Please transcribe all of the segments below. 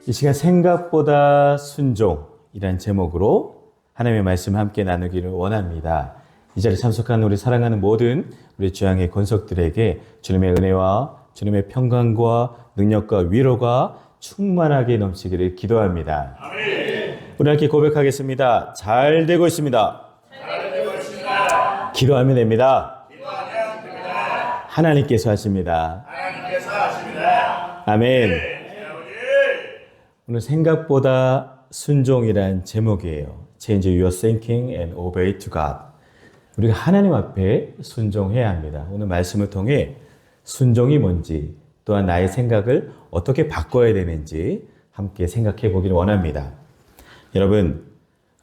이 시간 생각보다 순종이란 제목으로 하나님의 말씀 함께 나누기를 원합니다. 이 자리에 참석한 우리 사랑하는 모든 우리 주양의 권속들에게 주님의 은혜와 주님의 평강과 능력과 위로가 충만하게 넘치기를 기도합니다. 아멘. 우리 함께 고백하겠습니다. 잘 되고 있습니다. 잘 되고 있습니다. 기도하면 됩니다. 기도하면 됩니다. 하나님께서 하십니다. 하나님께서 하십니다. 아멘. 네. 오늘 생각보다 순종이란 제목이에요. Change your thinking and obey to God. 우리가 하나님 앞에 순종해야 합니다. 오늘 말씀을 통해 순종이 뭔지, 또한 나의 생각을 어떻게 바꿔야 되는지 함께 생각해 보기를 원합니다. 여러분,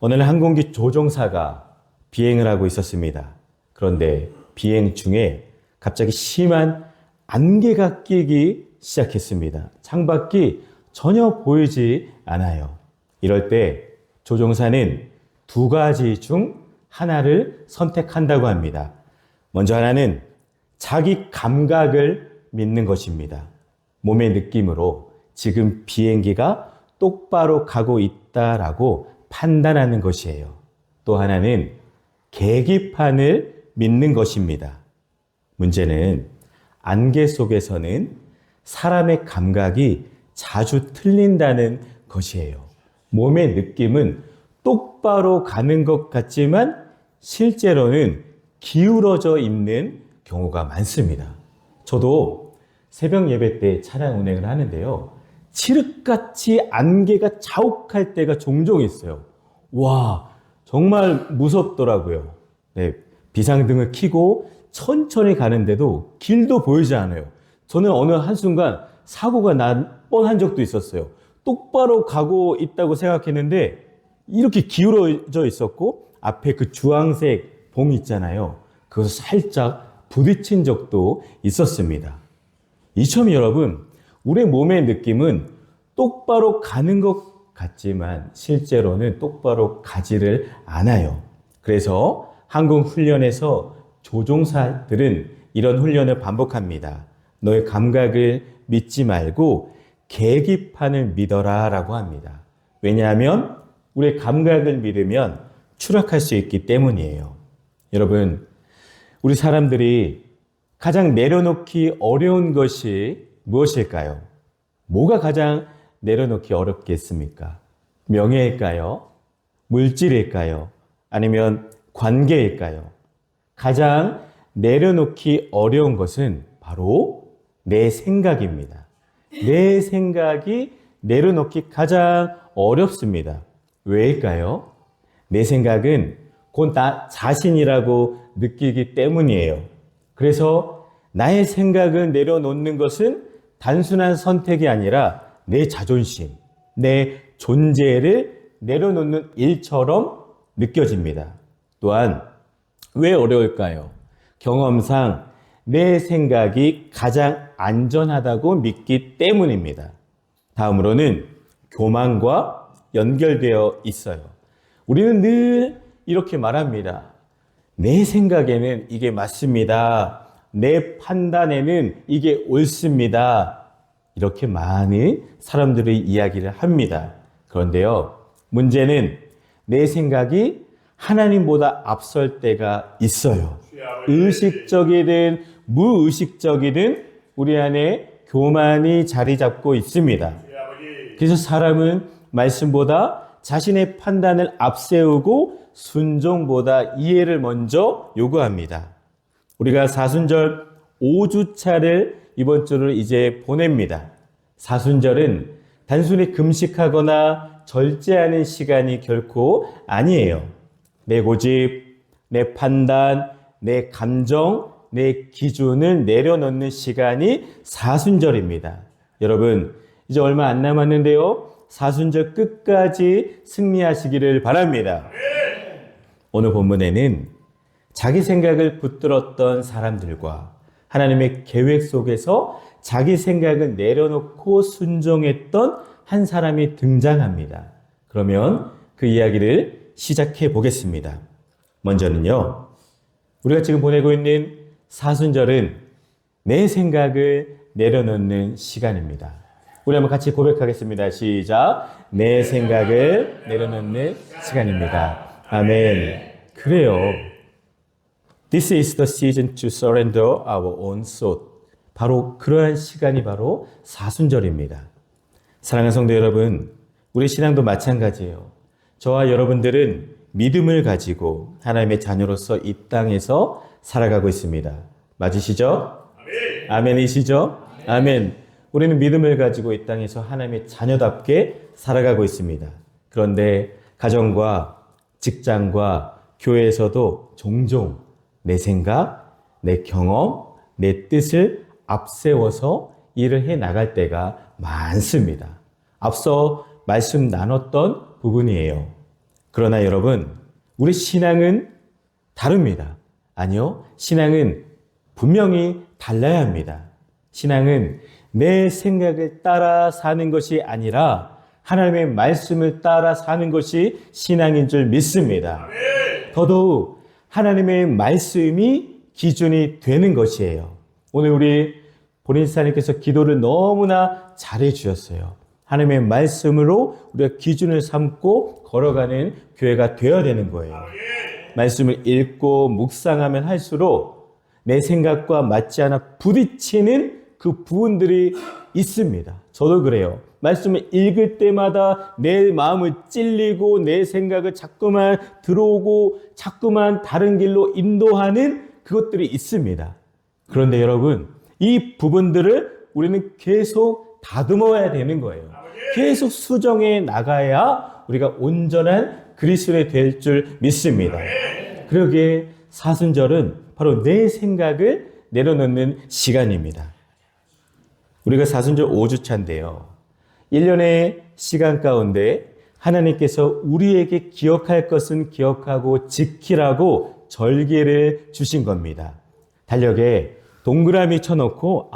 오늘 항공기 조종사가 비행을 하고 있었습니다. 그런데 비행 중에 갑자기 심한 안개가 끼기 시작했습니다. 창밖이 전혀 보이지 않아요. 이럴 때 조종사는 두 가지 중 하나를 선택한다고 합니다. 먼저 하나는 자기 감각을 믿는 것입니다. 몸의 느낌으로 지금 비행기가 똑바로 가고 있다라고 판단하는 것이에요. 또 하나는 계기판을 믿는 것입니다. 문제는 안개 속에서는 사람의 감각이 자주 틀린다는 것이에요. 몸의 느낌은 똑바로 가는 것 같지만 실제로는 기울어져 있는 경우가 많습니다. 저도 새벽 예배 때 차량 운행을 하는데요. 칠흑같이 안개가 자욱할 때가 종종 있어요. 와, 정말 무섭더라고요. 네, 비상등을 켜고 천천히 가는데도 길도 보이지 않아요. 저는 어느 한순간 사고가 날 뻔한 적도 있었어요. 똑바로 가고 있다고 생각했는데 이렇게 기울어져 있었고 앞에 그 주황색 봉 있잖아요. 그것을 살짝 부딪힌 적도 있었습니다. 이처럼 여러분, 우리 몸의 느낌은 똑바로 가는 것 같지만 실제로는 똑바로 가지를 않아요. 그래서 항공 훈련에서 조종사들은 이런 훈련을 반복합니다. 너의 감각을 믿지 말고 계기판을 믿어라 라고 합니다. 왜냐하면 우리의 감각을 믿으면 추락할 수 있기 때문이에요. 여러분, 우리 사람들이 가장 내려놓기 어려운 것이 무엇일까요? 뭐가 가장 내려놓기 어렵겠습니까? 명예일까요? 물질일까요? 아니면 관계일까요? 가장 내려놓기 어려운 것은 바로 내 생각입니다. 내 생각이 내려놓기 가장 어렵습니다. 왜일까요? 내 생각은 곧 나 자신이라고 느끼기 때문이에요. 그래서 나의 생각을 내려놓는 것은 단순한 선택이 아니라 내 자존심, 내 존재를 내려놓는 일처럼 느껴집니다. 또한 왜 어려울까요? 경험상 내 생각이 가장 안전하다고 믿기 때문입니다. 다음으로는 교만과 연결되어 있어요. 우리는 늘 이렇게 말합니다. 내 생각에는 이게 맞습니다. 내 판단에는 이게 옳습니다. 이렇게 많은 사람들의 이야기를 합니다. 그런데요, 문제는 내 생각이 하나님보다 앞설 때가 있어요. 의식적이든 무의식적이든 우리 안에 교만이 자리 잡고 있습니다. 그래서 사람은 말씀보다 자신의 판단을 앞세우고 순종보다 이해를 먼저 요구합니다. 우리가 사순절 5주차를 이번 주를 이제 보냅니다. 사순절은 단순히 금식하거나 절제하는 시간이 결코 아니에요. 내 고집, 내 판단, 내 감정, 내 기준을 내려놓는 시간이 사순절입니다. 여러분, 이제 얼마 안 남았는데요. 사순절 끝까지 승리하시기를 바랍니다. 오늘 본문에는 자기 생각을 붙들었던 사람들과 하나님의 계획 속에서 자기 생각을 내려놓고 순종했던 한 사람이 등장합니다. 그러면 그 이야기를 시작해 보겠습니다. 먼저는요, 우리가 지금 보내고 있는 사순절은 내 생각을 내려놓는 시간입니다. 우리 한번 같이 고백하겠습니다. 시작. 내 생각을 내려놓는 시간입니다. 아멘. 그래요. This is the season to surrender our own thought. 바로 그러한 시간이 바로 사순절입니다. 사랑하는 성도 여러분, 우리 신앙도 마찬가지예요. 저와 여러분들은 믿음을 가지고 하나님의 자녀로서 이 땅에서 살아가고 있습니다. 맞으시죠? 아멘. 아멘이시죠? 아멘. 우리는 믿음을 가지고 이 땅에서 하나님의 자녀답게 살아가고 있습니다. 그런데 가정과 직장과 교회에서도 종종 내 생각, 내 경험, 내 뜻을 앞세워서 일을 해 나갈 때가 많습니다. 앞서 말씀 나눴던 부분이에요. 그러나 여러분, 우리 신앙은 다릅니다. 아니요, 신앙은 분명히 달라야 합니다. 신앙은 내 생각을 따라 사는 것이 아니라 하나님의 말씀을 따라 사는 것이 신앙인 줄 믿습니다. 더더욱 하나님의 말씀이 기준이 되는 것이에요. 오늘 우리 보린사님께서 기도를 너무나 잘해 주셨어요. 하나님의 말씀으로 우리가 기준을 삼고 걸어가는 교회가 되어야 되는 거예요. 말씀을 읽고 묵상하면 할수록 내 생각과 맞지 않아 부딪히는 그 부분들이 있습니다. 저도 그래요. 말씀을 읽을 때마다 내 마음을 찔리고 내 생각을 자꾸만 들어오고 자꾸만 다른 길로 인도하는 그것들이 있습니다. 그런데 여러분, 이 부분들을 우리는 계속 다듬어야 되는 거예요. 계속 수정해 나가야 우리가 온전한 그리스도인이 될 줄 믿습니다. 그러기에 사순절은 바로 내 생각을 내려놓는 시간입니다. 우리가 사순절 5주차인데요. 1년의 시간 가운데 하나님께서 우리에게 기억할 것은 기억하고 지키라고 절기를 주신 겁니다. 달력에 동그라미 쳐놓고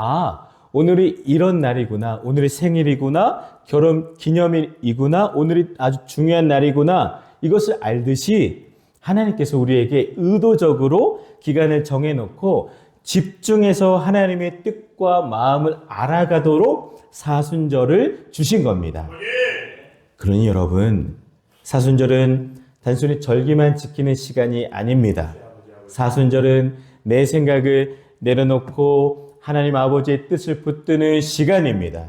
오늘이 이런 날이구나, 오늘이 생일이구나, 결혼 기념일이구나, 오늘이 아주 중요한 날이구나, 이것을 알듯이 하나님께서 우리에게 의도적으로 기간을 정해놓고 집중해서 하나님의 뜻과 마음을 알아가도록 사순절을 주신 겁니다. 그러니 여러분, 사순절은 단순히 절기만 지키는 시간이 아닙니다. 사순절은 내 생각을 내려놓고 하나님 아버지의 뜻을 붙드는 시간입니다.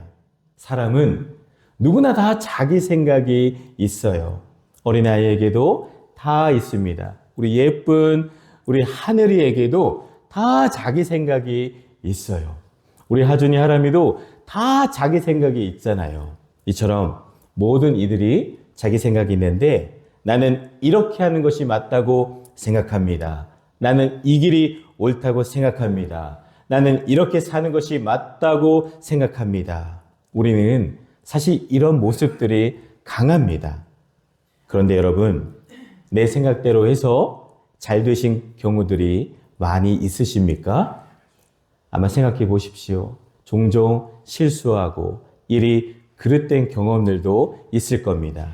사람은 누구나 다 자기 생각이 있어요. 어린아이에게도 다 있습니다. 우리 예쁜 우리 하늘이에게도 다 자기 생각이 있어요. 우리 하준이 하람이도 다 자기 생각이 있잖아요. 이처럼 모든 이들이 자기 생각이 있는데 나는 이렇게 하는 것이 맞다고 생각합니다. 나는 이 길이 옳다고 생각합니다. 나는 이렇게 사는 것이 맞다고 생각합니다. 우리는 사실 이런 모습들이 강합니다. 그런데 여러분, 내 생각대로 해서 잘 되신 경우들이 많이 있으십니까? 아마 생각해 보십시오. 종종 실수하고 일이 그릇된 경험들도 있을 겁니다.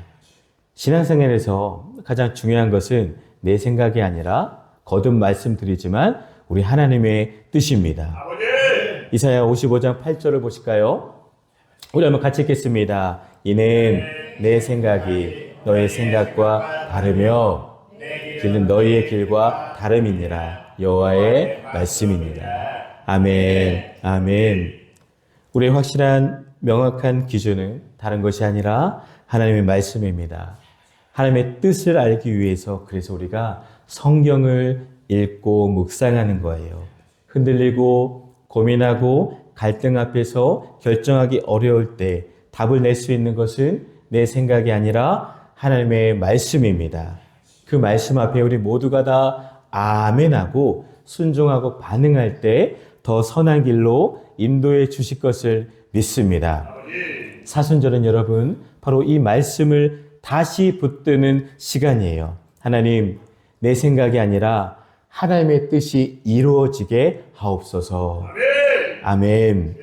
신앙생활에서 가장 중요한 것은 내 생각이 아니라 거듭 말씀드리지만 우리 하나님의 뜻입니다. 이사야 55장 8절을 보실까요? 우리 한번 같이 읽겠습니다. 이는 내 생각이 너의 생각과 다르며 길은 너희의 길과 다름이니라. 여호와의 말씀이니라. 아멘. 아멘. 우리의 확실한 명확한 기준은 다른 것이 아니라 하나님의 말씀입니다. 하나님의 뜻을 알기 위해서 그래서 우리가 성경을 읽고 묵상하는 거예요. 흔들리고 고민하고 갈등 앞에서 결정하기 어려울 때 답을 낼 수 있는 것은 내 생각이 아니라 하나님의 말씀입니다. 그 말씀 앞에 우리 모두가 다 아멘하고 순종하고 반응할 때 더 선한 길로 인도해 주실 것을 믿습니다. 사순절은 여러분 바로 이 말씀을 다시 붙드는 시간이에요. 하나님, 내 생각이 아니라 하나님의 뜻이 이루어지게 하옵소서. 아멘.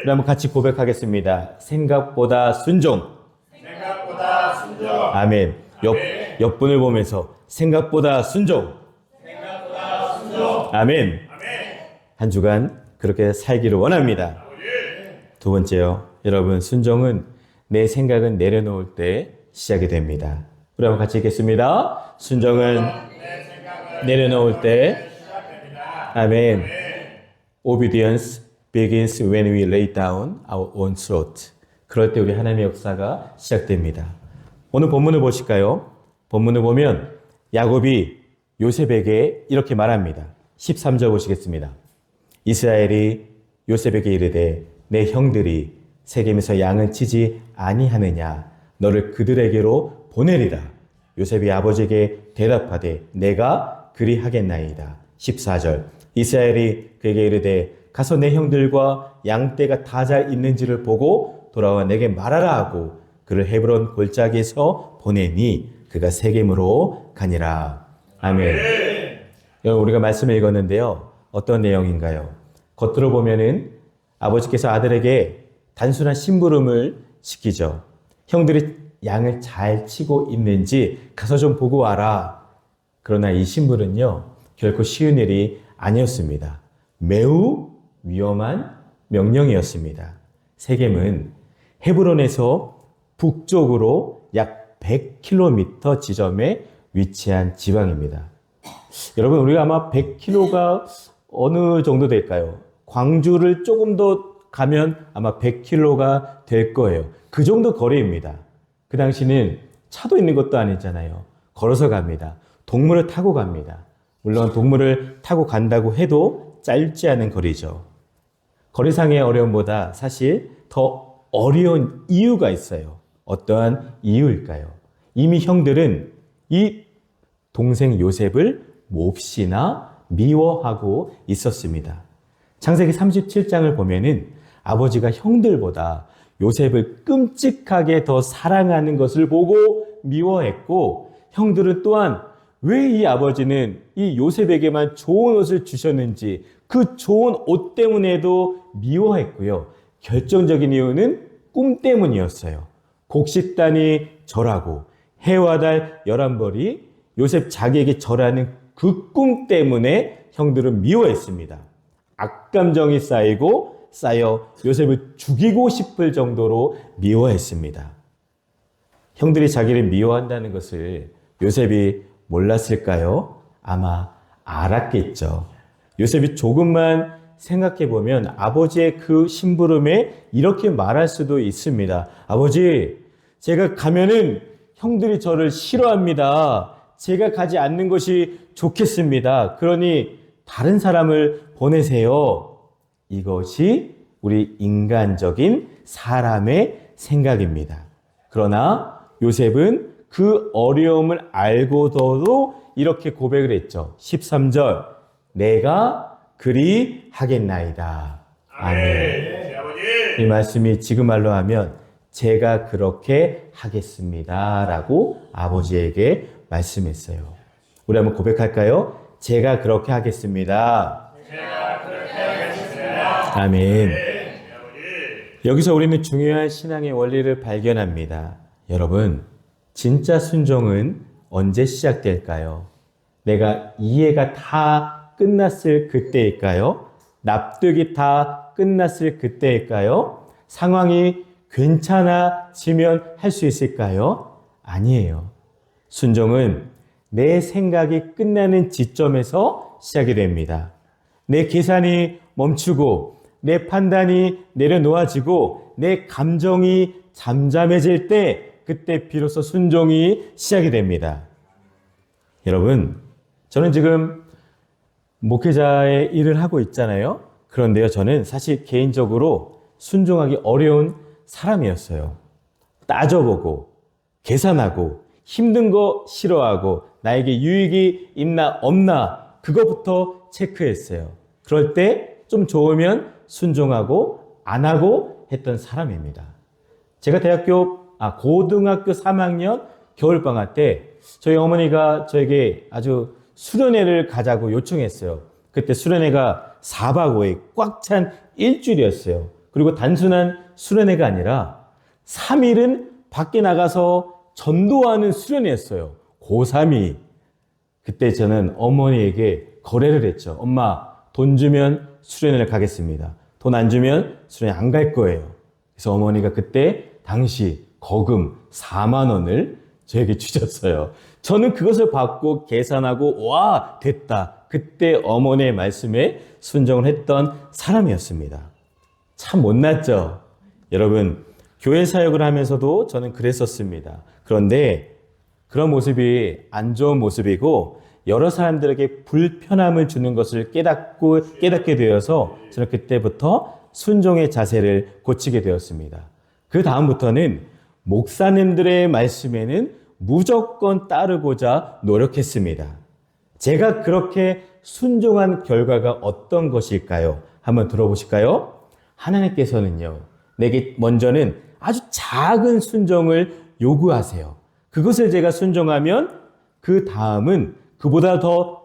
우리 한번 같이 고백하겠습니다. 생각보다 순종. 아멘. 옆분을 보면서 생각보다 순종. 아멘. 한 주간 그렇게 살기를 원합니다. 두 번째요. 여러분, 순종은 내 생각은 내려놓을 때 시작이 됩니다. 우리 한번 같이 읽겠습니다. 순종은 내려놓을 때 아멘. Obedience begins when we lay down our own throat. 그럴 때 우리 하나님의 역사가 시작됩니다. 오늘 본문을 보실까요? 본문을 보면 야곱이 요셉에게 이렇게 말합니다. 13절 보시겠습니다. 이스라엘이 요셉에게 이르되 내 형들이 세겜에서 양은 치지 아니하느냐 너를 그들에게로 보내리라. 요셉이 아버지에게 대답하되 내가 그리하겠나이다. 14절 이스라엘이 그에게 이르되 가서 내 형들과 양떼가 다 잘 있는지를 보고 돌아와 내게 말하라 하고 그를 헤브론 골짜기에서 보내니 그가 세겜으로 가니라. 아멘. 여러분, 우리가 말씀을 읽었는데요. 어떤 내용인가요? 겉으로 보면은 아버지께서 아들에게 단순한 심부름을 시키죠. 형들이 양을 잘 치고 있는지 가서 좀 보고 와라. 그러나 이 심부름은요, 결코 쉬운 일이 아니었습니다. 매우 위험한 명령이었습니다. 세겜은 헤브론에서 북쪽으로 약 100km 지점에 위치한 지방입니다. 여러분, 우리가 아마 100km가 어느 정도 될까요? 광주를 조금 더 가면 아마 100km가 될 거예요. 그 정도 거리입니다. 그 당시는 차도 있는 것도 아니잖아요. 걸어서 갑니다. 동물을 타고 갑니다. 물론 동물을 타고 간다고 해도 짧지 않은 거리죠. 거리상의 어려움보다 사실 더 어려운 이유가 있어요. 어떠한 이유일까요? 이미 형들은 이 동생 요셉을 몹시나 미워하고 있었습니다. 창세기 37장을 보면은 아버지가 형들보다 요셉을 끔찍하게 더 사랑하는 것을 보고 미워했고, 형들은 또한 왜 이 아버지는 이 요셉에게만 좋은 옷을 주셨는지 그 좋은 옷 때문에도 미워했고요. 결정적인 이유는 꿈 때문이었어요. 곡식단이 절하고 해와 달 11벌이 요셉 자기에게 절하는 그 꿈 때문에 형들은 미워했습니다. 악감정이 쌓여 요셉을 죽이고 싶을 정도로 미워했습니다. 형들이 자기를 미워한다는 것을 요셉이 몰랐을까요? 아마 알았겠죠. 요셉이 조금만 생각해보면 아버지의 그 심부름에 이렇게 말할 수도 있습니다. 아버지, 제가 가면은 형들이 저를 싫어합니다. 제가 가지 않는 것이 좋겠습니다. 그러니 다른 사람을 보내세요. 이것이 우리 인간적인 사람의 생각입니다. 그러나 요셉은 그 어려움을 알고도 이렇게 고백을 했죠. 13절, 내가 그리하겠나이다. 아멘. 이 말씀이 지금 말로 하면 제가 그렇게 하겠습니다 라고 아버지에게 말씀했어요. 우리 한번 고백할까요? 제가 그렇게 하겠습니다. 아멘. 여기서 우리는 중요한 신앙의 원리를 발견합니다. 여러분, 진짜 순종은 언제 시작될까요? 내가 이해가 다 끝났을 그때일까요? 납득이 다 끝났을 그때일까요? 상황이 괜찮아지면 할 수 있을까요? 아니에요. 순종은 내 생각이 끝나는 지점에서 시작이 됩니다. 내 계산이 멈추고 내 판단이 내려놓아지고 내 감정이 잠잠해질 때 그때 비로소 순종이 시작이 됩니다. 여러분, 저는 지금 목회자의 일을 하고 있잖아요. 그런데요, 저는 사실 개인적으로 순종하기 어려운 사람이었어요. 따져보고 계산하고 힘든 거 싫어하고 나에게 유익이 있나 없나 그거부터 체크했어요. 그럴 때 좀 좋으면 순종하고 안 하고 했던 사람입니다. 제가 고등학교 3학년 겨울방학 때 저희 어머니가 저에게 아주 수련회를 가자고 요청했어요. 그때 수련회가 4박 5일 꽉 찬 일주일이었어요. 그리고 단순한 수련회가 아니라 3일은 밖에 나가서 전도하는 수련회였어요. 고3이. 그때 저는 어머니에게 거래를 했죠. 엄마, 돈 주면 수련회를 가겠습니다. 돈 안 주면 수련회 안 갈 거예요. 그래서 어머니가 그때 당시 거금 4만 원을 저에게 주셨어요. 저는 그것을 받고 계산하고 와 됐다. 그때 어머니의 말씀에 순종을 했던 사람이었습니다. 참 못났죠. 여러분 교회 사역을 하면서도 저는 그랬었습니다. 그런데 그런 모습이 안 좋은 모습이고 여러 사람들에게 불편함을 주는 것을 깨닫게 되어서 저는 그때부터 순종의 자세를 고치게 되었습니다. 그 다음부터는 목사님들의 말씀에는 무조건 따르고자 노력했습니다. 제가 그렇게 순종한 결과가 어떤 것일까요? 한번 들어보실까요? 하나님께서는요, 내게 먼저는 아주 작은 순종을 요구하세요. 그것을 제가 순종하면 그 다음은 그보다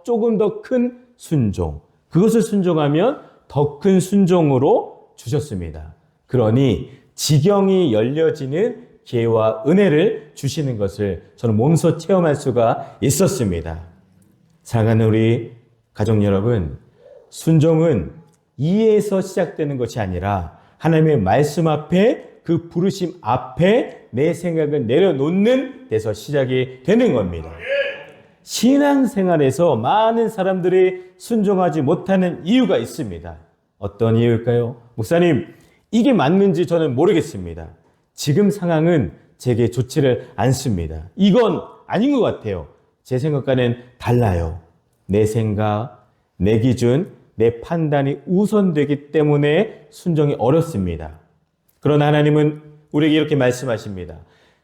조금 더 큰 순종, 그것을 순종하면 더 큰 순종으로 주셨습니다. 그러니 지경이 열려지는 기회와 은혜를 주시는 것을 저는 몸소 체험할 수가 있었습니다. 사랑하는 우리 가족 여러분, 순종은 이해에서 시작되는 것이 아니라 하나님의 말씀 앞에 그 부르심 앞에 내 생각을 내려놓는 데서 시작이 되는 겁니다. 신앙생활에서 많은 사람들이 순종하지 못하는 이유가 있습니다. 어떤 이유일까요? 목사님, 이게 맞는지 저는 모르겠습니다. 지금 상황은 제게 좋지를 않습니다. 이건 아닌 것 같아요. 제 생각과는 달라요. 내 생각, 내 기준, 내 판단이 우선되기 때문에 순종이 어렵습니다. 그러나 하나님은 우리에게 이렇게 말씀하십니다.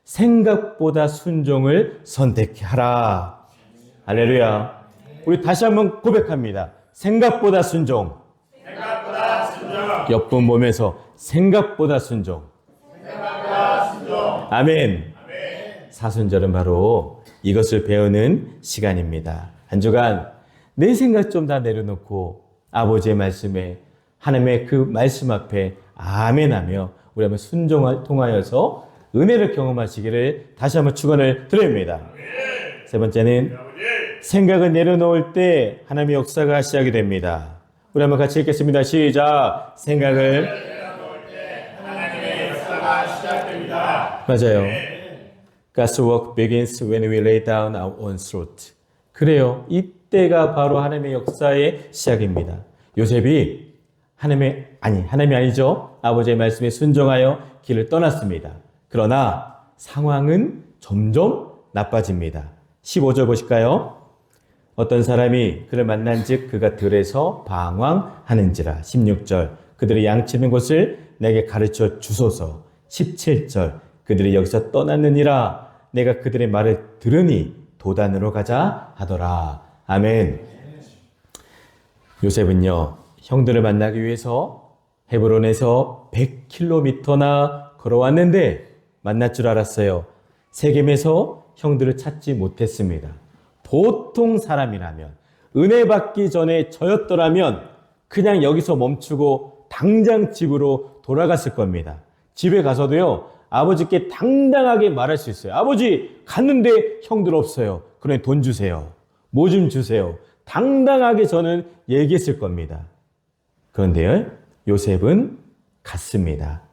생각보다 순종을 선택하라. 할렐루야. 우리 다시 한번 고백합니다. 생각보다 순종. 생각보다 순종. 옆분 보면서 생각보다 순종. 생각보다 순종. 아멘. 사순절은 바로 이것을 배우는 시간입니다. 한 주간 내 생각 좀 다 내려놓고 아버지의 말씀에 하나님의 그 말씀 앞에 아멘하며 우리 한번 순종을 통하여서 은혜를 경험하시기를 다시 한번 축원을 드립니다. 세 번째는 생각을 내려놓을 때 하나님의 역사가 시작이 됩니다. 우리 한번 같이 읽겠습니다. 시작. 생각을 내려놓을 때 하나님의 역사가 시작됩니다. 맞아요. God's work begins when we lay down our own truth. 그래요. 이때가 바로 하나님의 역사의 시작입니다. 요셉이 하나님이 아니죠. 아버지의 말씀에 순종하여 길을 떠났습니다. 그러나 상황은 점점 나빠집니다. 15절 보실까요? 어떤 사람이 그를 만난즉 그가 들에서 방황하는지라. 16절 그들이 양치는 곳을 내게 가르쳐 주소서. 17절 그들이 여기서 떠났느니라. 내가 그들의 말을 들으니 도단으로 가자 하더라. 아멘. 요셉은요, 형들을 만나기 위해서 헤브론에서 100km나 걸어왔는데 만날 줄 알았어요. 세겜에서 형들을 찾지 못했습니다. 보통 사람이라면, 은혜 받기 전에 저였더라면 그냥 여기서 멈추고 당장 집으로 돌아갔을 겁니다. 집에 가서도요, 아버지께 당당하게 말할 수 있어요. 아버지, 갔는데 형들 없어요. 그러니 돈 주세요. 뭐 좀 주세요. 당당하게 저는 얘기했을 겁니다. 그런데요, 요셉은 갔습니다.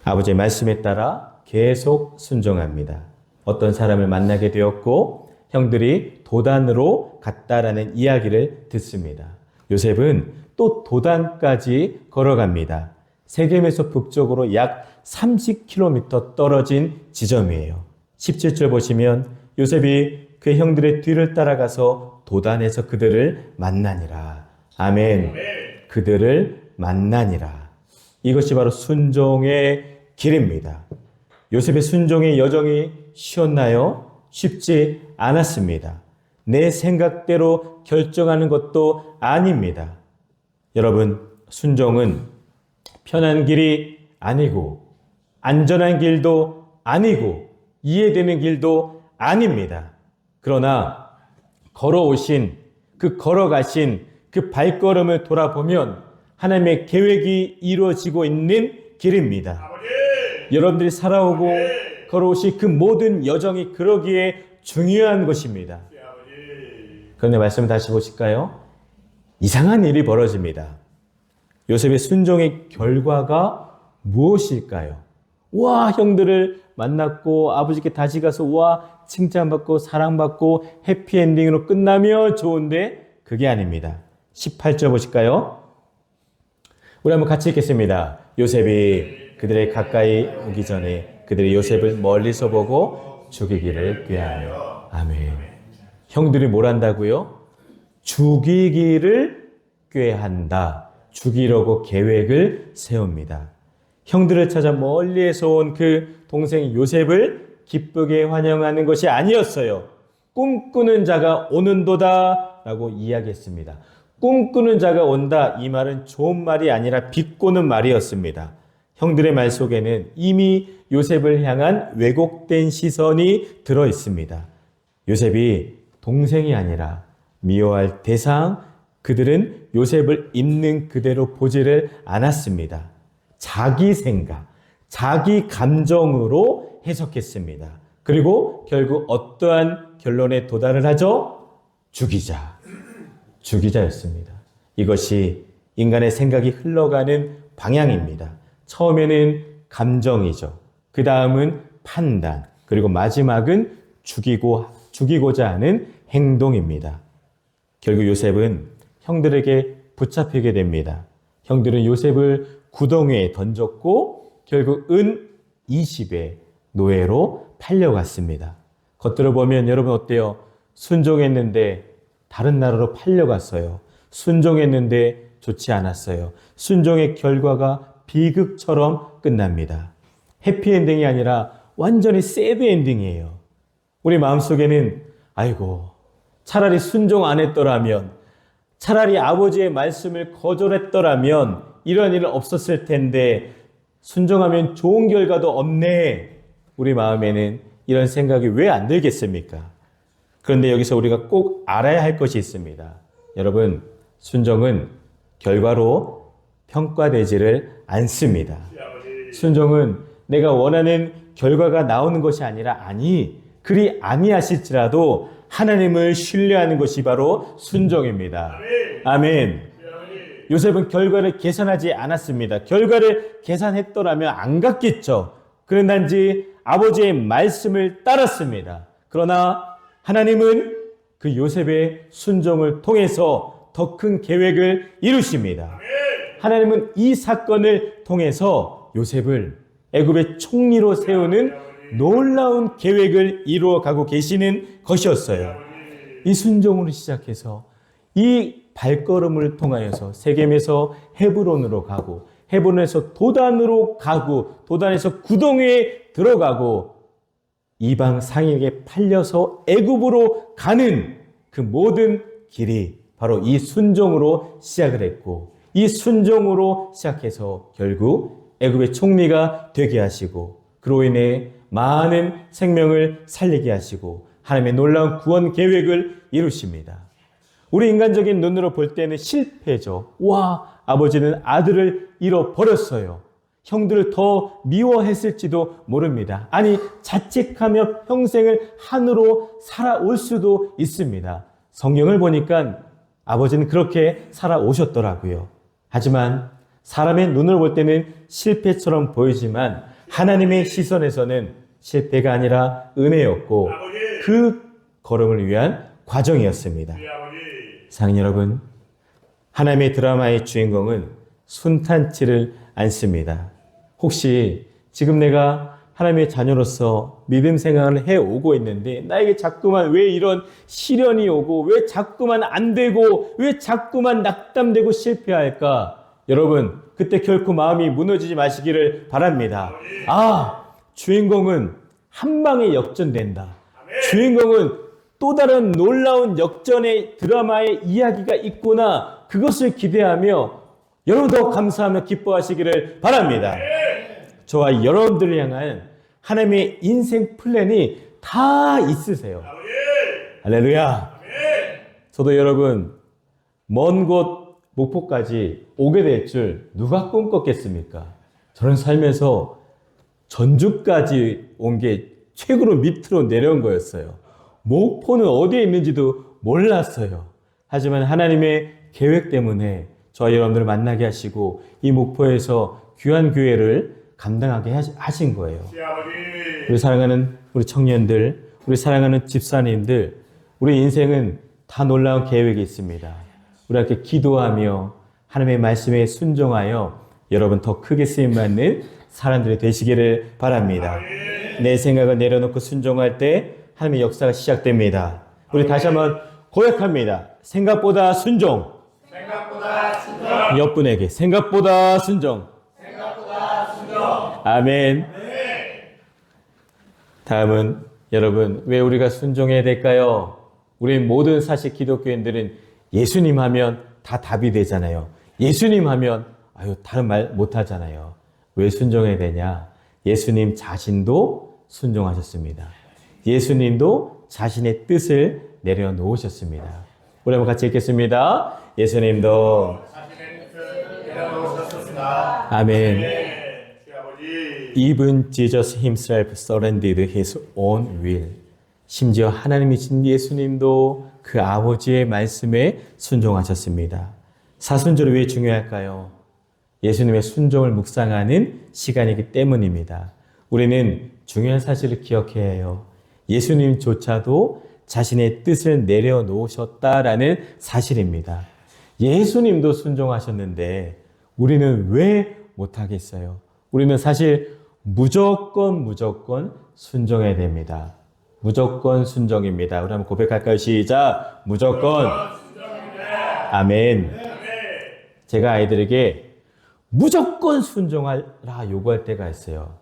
아버지의 말씀에 따라 계속 순종합니다. 어떤 사람을 만나게 되었고 형들이 도단으로 갔다라는 이야기를 듣습니다. 요셉은 또 도단까지 걸어갑니다. 세겜에서 북쪽으로 약 30km 떨어진 지점이에요. 17절 보시면 요셉이 그 형들의 뒤를 따라가서 도단에서 그들을 만나니라. 아멘. 그들을 만나니라. 이것이 바로 순종의 길입니다. 요셉의 순종의 여정이 쉬웠나요? 쉽지 않았습니다. 내 생각대로 결정하는 것도 아닙니다. 여러분, 순종은 편한 길이 아니고 안전한 길도 아니고 이해되는 길도 아닙니다. 그러나 걸어오신 걸어가신 그 발걸음을 돌아보면 하나님의 계획이 이루어지고 있는 길입니다. 여러분들이 살아오고 걸어오신 그 모든 여정이 그러기에 중요한 것입니다. 그런데 말씀을 다시 보실까요? 이상한 일이 벌어집니다. 요셉의 순종의 결과가 무엇일까요? 와, 형들을 만났고 아버지께 다시 가서 와, 칭찬받고 사랑받고 해피엔딩으로 끝나면 좋은데 그게 아닙니다. 18절 보실까요? 우리 한번 같이 읽겠습니다. 요셉이 그들의 가까이 오기 전에 그들이 요셉을 멀리서 보고 죽이기를 꾀하며. 아멘. 형들이 뭘 한다고요? 죽이기를 꾀한다. 죽이려고 계획을 세웁니다. 형들을 찾아 멀리에서 온 그 동생 요셉을 기쁘게 환영하는 것이 아니었어요. 꿈꾸는 자가 오는도다 라고 이야기했습니다. 꿈꾸는 자가 온다, 이 말은 좋은 말이 아니라 비꼬는 말이었습니다. 형들의 말 속에는 이미 요셉을 향한 왜곡된 시선이 들어 있습니다. 요셉이 동생이 아니라 미워할 대상, 그들은 요셉을 있는 그대로 보지를 않았습니다. 자기 생각, 자기 감정으로 해석했습니다. 그리고 결국 어떠한 결론에 도달을 하죠? 죽이자였습니다. 이것이 인간의 생각이 흘러가는 방향입니다. 처음에는 감정이죠. 그 다음은 판단, 그리고 마지막은 죽이고자 하는 행동입니다. 결국 요셉은 형들에게 붙잡히게 됩니다. 형들은 요셉을 구덩이에 던졌고 결국 은 20의 노예로 팔려갔습니다. 겉으로 보면 여러분 어때요? 순종했는데 다른 나라로 팔려갔어요. 순종했는데 좋지 않았어요. 순종의 결과가 비극처럼 끝납니다. 해피엔딩이 아니라 완전히 새드 엔딩이에요. 우리 마음속에는 아이고, 차라리 순종 안 했더라면, 차라리 아버지의 말씀을 거절했더라면 이런 일 없었을 텐데 순종하면 좋은 결과도 없네. 우리 마음에는 이런 생각이 왜 안 들겠습니까? 그런데 여기서 우리가 꼭 알아야 할 것이 있습니다. 여러분, 순종은 결과로 평가되지를 않습니다. 순종은 내가 원하는 결과가 나오는 것이 아니라 그리 아니하실지라도 하나님을 신뢰하는 것이 바로 순종입니다. 아멘. 요셉은 결과를 계산하지 않았습니다. 결과를 계산했더라면 안 갔겠죠. 그런단지 아버지의 말씀을 따랐습니다. 그러나 하나님은 그 요셉의 순종을 통해서 더 큰 계획을 이루십니다. 하나님은 이 사건을 통해서 요셉을 애굽의 총리로 세우는 놀라운 계획을 이루어가고 계시는 것이었어요. 이 순종으로 시작해서 이 발걸음을 통하여서 세겜에서 헤브론으로 가고 헤브론에서 도단으로 가고 도단에서 구덩이에 들어가고 이방 상인에게 팔려서 애굽으로 가는 그 모든 길이 바로 이 순종으로 시작을 했고 이 순종으로 시작해서 결국 애굽의 총리가 되게 하시고 그로 인해 많은 생명을 살리게 하시고 하나님의 놀라운 구원 계획을 이루십니다. 우리 인간적인 눈으로 볼 때는 실패죠. 와, 아버지는 아들을 잃어버렸어요. 형들을 더 미워했을지도 모릅니다. 아니, 자책하며 평생을 한으로 살아올 수도 있습니다. 성경을 보니까 아버지는 그렇게 살아오셨더라고요. 하지만 사람의 눈을 볼 때는 실패처럼 보이지만 하나님의 시선에서는 실패가 아니라 은혜였고 그 걸음을 위한 과정이었습니다. 사랑하는 여러분, 하나님의 드라마의 주인공은 순탄치를 않습니다. 혹시 지금 내가 하나님의 자녀로서 믿음 생활을 해오고 있는데 나에게 자꾸만 왜 이런 시련이 오고 왜 자꾸만 안 되고 왜 자꾸만 낙담되고 실패할까? 여러분, 그때 결코 마음이 무너지지 마시기를 바랍니다. 주인공은 한 방에 역전된다. 주인공은 또 다른 놀라운 역전의 드라마의 이야기가 있구나. 그것을 기대하며 여러분 더 감사하며 기뻐하시기를 바랍니다. 저와 여러분들을 향한 하나님의 인생 플랜이 다 있으세요. 할렐루야. 저도 여러분 먼 곳 목포까지 오게 될 줄 누가 꿈꿨겠습니까? 저는 살면서 전주까지 온 게 최고로 밑으로 내려온 거였어요. 목포는 어디에 있는지도 몰랐어요. 하지만 하나님의 계획 때문에 저와 여러분들을 만나게 하시고 이 목포에서 귀한 교회를 감당하게 하신 거예요. 시아버지. 우리 사랑하는 우리 청년들, 우리 사랑하는 집사님들, 우리 인생은 다 놀라운 계획이 있습니다. 우리 함께 기도하며 하나님의 말씀에 순종하여 여러분 더 크게 쓰임받는 사람들이 되시기를 바랍니다. 내 생각을 내려놓고 순종할 때 하나님의 역사가 시작됩니다. 우리 다시 한번 고백합니다. 생각보다 순종. 생각보다 순종. 옆분에게 생각보다 순종. 생각보다 순종. 아멘. 다음은 여러분 왜 우리가 순종해야 될까요? 우리 모든 사실 기독교인들은 예수님 하면 다 답이 되잖아요. 예수님 하면 다른 말 못하잖아요. 왜 순종해야 되냐? 예수님 자신도 순종하셨습니다. 예수님도 자신의 뜻을 내려놓으셨습니다. 우리 한번 같이 읽겠습니다. 예수님도 자신의 뜻을 내려놓으셨습니다. 아멘. 네, 시아버지. Even Jesus himself surrendered his own will. 심지어 하나님이신 예수님도 그 아버지의 말씀에 순종하셨습니다. 사순절이 왜 중요할까요? 예수님의 순종을 묵상하는 시간이기 때문입니다. 우리는 중요한 사실을 기억해야 해요. 예수님조차도 자신의 뜻을 내려놓으셨다라는 사실입니다. 예수님도 순종하셨는데 우리는 왜 못하겠어요? 우리는 사실 무조건 순종해야 됩니다. 무조건 순종입니다. 우리 한번 고백할까요? 시작! 무조건. 아멘. 제가 아이들에게 무조건 순종하라 요구할 때가 있어요.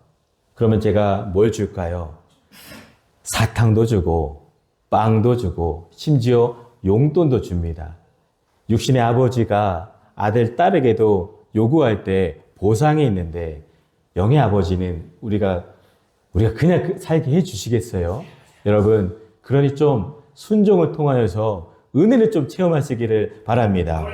그러면 제가 뭘 줄까요? 사탕도 주고 빵도 주고 심지어 용돈도 줍니다. 육신의 아버지가 아들, 딸에게도 요구할 때 보상이 있는데 영의 아버지는 우리가 그냥 살게 해주시겠어요? 여러분, 그러니 좀 순종을 통하여서 은혜를 좀 체험하시기를 바랍니다.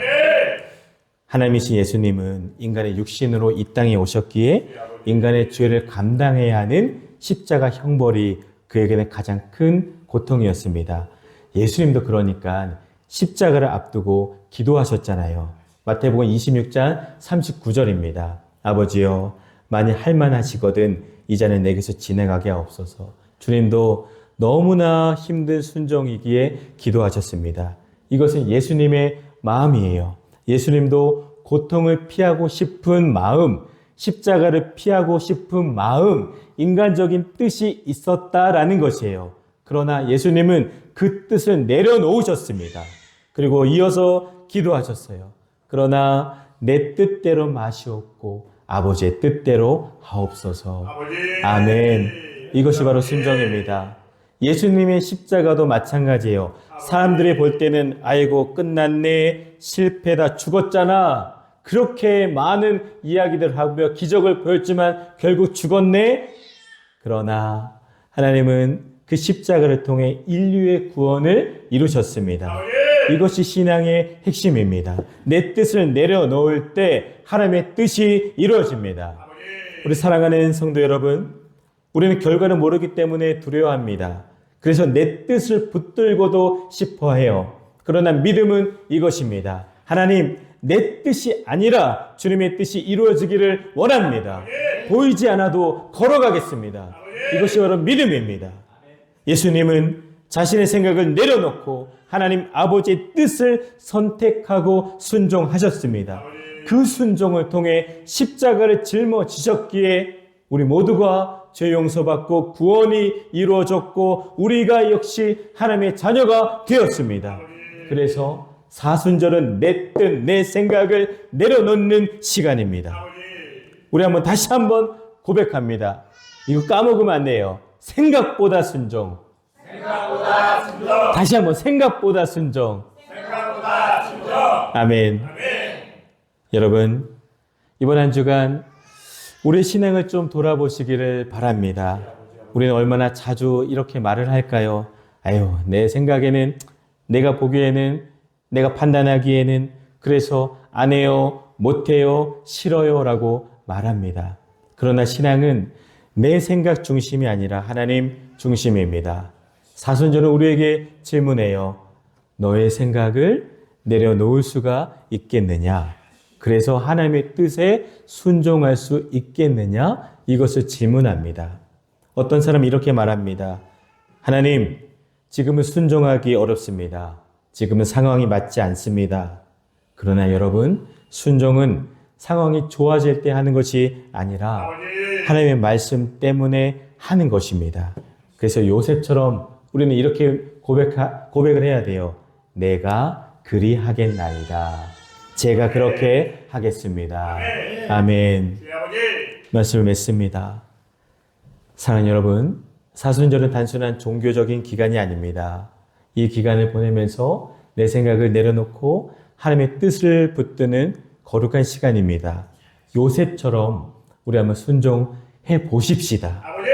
하나님이신 예수님은 인간의 육신으로 이 땅에 오셨기에 인간의 죄를 감당해야 하는 십자가 형벌이 그에게는 가장 큰 고통이었습니다. 예수님도 그러니까 십자가를 앞두고 기도하셨잖아요. 마태복음 26장 39절입니다. 아버지여, 만일 할만하시거든 이 잔을 내게서 지나가게 하옵소서. 주님도 너무나 힘든 순종이기에 기도하셨습니다. 이것은 예수님의 마음이에요. 예수님도 고통을 피하고 싶은 마음, 십자가를 피하고 싶은 마음, 인간적인 뜻이 있었다라는 것이에요. 그러나 예수님은 그 뜻을 내려놓으셨습니다. 그리고 이어서 기도하셨어요. 그러나 내 뜻대로 마시옵고 아버지의 뜻대로 하옵소서. 아멘. 이것이 바로 순종입니다. 예수님의 십자가도 마찬가지예요. 사람들이 볼 때는 아이고 끝났네, 실패다, 죽었잖아, 그렇게 많은 이야기들 하며 기적을 보였지만 결국 죽었네. 그러나 하나님은 그 십자가를 통해 인류의 구원을 이루셨습니다. 이것이 신앙의 핵심입니다. 내 뜻을 내려놓을 때 하나님의 뜻이 이루어집니다. 우리 사랑하는 성도 여러분, 우리는 결과를 모르기 때문에 두려워합니다. 그래서 내 뜻을 붙들고도 싶어 해요. 그러나 믿음은 이것입니다. 하나님, 내 뜻이 아니라 주님의 뜻이 이루어지기를 원합니다. 보이지 않아도 걸어가겠습니다. 이것이 바로 믿음입니다. 예수님은 자신의 생각을 내려놓고 하나님 아버지의 뜻을 선택하고 순종하셨습니다. 그 순종을 통해 십자가를 짊어지셨기에 우리 모두가 죄 용서받고 구원이 이루어졌고 우리가 역시 하나님의 자녀가 되었습니다. 그래서 사순절은 내 뜻, 내 생각을 내려놓는 시간입니다. 우리 다시 한번 고백합니다. 이거 까먹으면 안 돼요. 생각보다 순종. 생각보다 순종. 다시 한번 생각보다 순종. 생각보다 순종. 아멘. 여러분, 이번 한 주간 우리 신앙을 좀 돌아보시기를 바랍니다. 우리는 얼마나 자주 이렇게 말을 할까요? 아유, 내 생각에는, 내가 보기에는, 내가 판단하기에는, 그래서 안 해요, 못 해요, 싫어요 라고 말합니다. 그러나 신앙은 내 생각 중심이 아니라 하나님 중심입니다. 사순절은 우리에게 질문해요. 너의 생각을 내려놓을 수가 있겠느냐? 그래서 하나님의 뜻에 순종할 수 있겠느냐? 이것을 질문합니다. 어떤 사람이 이렇게 말합니다. 하나님, 지금은 순종하기 어렵습니다. 지금은 상황이 맞지 않습니다. 그러나 여러분, 순종은 상황이 좋아질 때 하는 것이 아니라 아버지. 하나님의 말씀 때문에 하는 것입니다. 그래서 요셉처럼 우리는 이렇게 고백을 해야 돼요. 내가 그리하겠나이다. 제가 그렇게 하겠습니다. 아멘. 주의 아버지. 말씀을 맺습니다. 사랑하는 여러분, 사순절은 단순한 종교적인 기간이 아닙니다. 이 기간을 보내면서 내 생각을 내려놓고 하나님의 뜻을 붙드는 거룩한 시간입니다. 요셉처럼 우리 한번 순종해 보십시다. 아버지.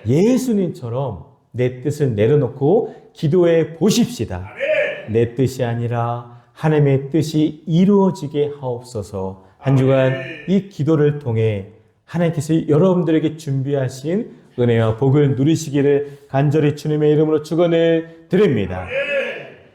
예수님처럼 내 뜻을 내려놓고 기도해 보십시다. 아멘. 내 뜻이 아니라 하나님의 뜻이 이루어지게 하옵소서. 한 주간 이 기도를 통해 하나님께서 여러분들에게 준비하신 은혜와 복을 누리시기를 간절히 주님의 이름으로 축원을 드립니다.